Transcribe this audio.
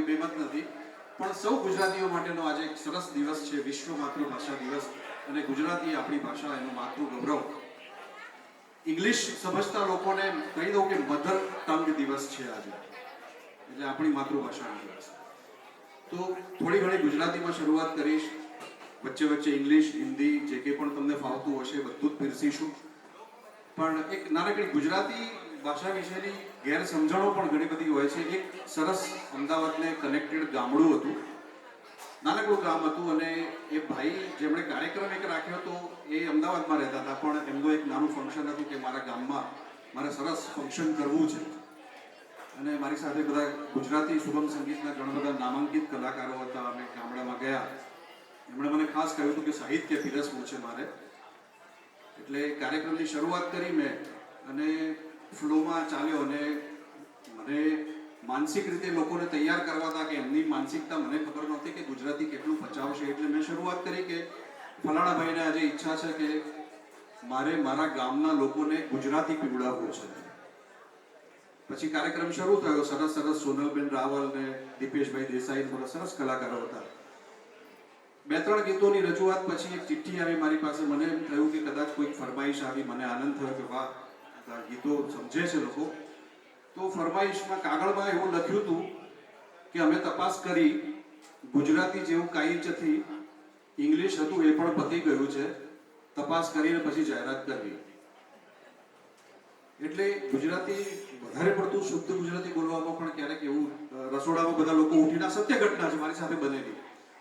કોઈ બેમત નથી, પણ સૌ ગુજરાતીઓ માટેનો આજે એક સરસ દિવસ છે, વિશ્વ માતૃભાષા દિવસ, અને ગુજરાતી આપણી ભાષા, એનું માતૃ ગૌરવ. ઇંગ્લિશ સમજતા લોકોને કહી દઉં કે મધર ટંગ દિવસ છે આજે, એટલે આપણી માતૃભાષાનો દિવસ. તો થોડી ઘણી ગુજરાતીમાં શરૂઆત કરીશ, વચ્ચે વચ્ચે ઇંગ્લિશ, હિન્દી, જે કંઈ પણ તમને ફાવતું હશે બધું જ પીરસીશું. પણ એક નાનકડી ગુજરાતી ભાષા વિશેની ગેરસમજણો પણ ઘણી બધી હોય છે. એક સરસ અમદાવાદને કનેક્ટેડ ગામડું હતું, નાનકડું ગામ હતું, અને એ ભાઈ જેમણે કાર્યક્રમ એક રાખ્યો હતો એ અમદાવાદમાં રહેતા હતા, પણ એમનું એક નાનું ફંક્શન હતું કે મારા ગામમાં મારે સરસ ફંક્શન કરવું છે, અને મારી સાથે બધા ગુજરાતી સુગમ સંગીતના ઘણા બધા નામાંકિત કલાકારો હતા. અમે ગામડામાં ગયા, એમણે મને ખાસ કહ્યું હતું કે સાહિત્ય પીરસવું છે મારે. એટલે કાર્યક્રમની શરૂઆત કરી મેં, અને ફ્લોમાં ચાલ્યો, અને મને માનસિક રીતે લોકોને તૈયાર કરવા હતા કે એમની માનસિકતા મને ખબર નહોતી કે ગુજરાતી કેટલું પચાવશે. એટલે મેં શરૂઆત કરી કે ફલાણા ભાઈને આજે ઈચ્છા છે કે મારે મારા ગામના લોકોને ગુજરાતી પીવડાવવું છે. પછી કાર્યક્રમ શરૂ થયો. સરસ સરસ સોનલબેન રાવલ ને દીપેશભાઈ દેસાઈ થોડા સરસ કલાકારો હતા. 2-3 ગીતોની રજૂઆત પછી એક ચિઠ્ઠી આવી મારી પાસે. મને એમ થયું કે કદાચ કોઈક ફરમાઈશ આવી. મને આનંદ થયો કે વાહ, ગીતો સમજે છે લોકો. તો ફરમાઈશમાં કાગળમાં એવું લખ્યું હતું કે અમે તપાસ કરી, ગુજરાતી જેવું કાંઈ જ નથી, ઇંગ્લિશ હતું એ પણ પતી ગયું છે, તપાસ કરીને પછી જાહેરાત કરવી. એટલે ગુજરાતી વધારે પડતું શુદ્ધ ગુજરાતી બોલવામાં પણ ક્યારેક એવું રસોડામાં બધા લોકો ઉઠીને, સત્ય ઘટના છે મારી સાથે બનેલી,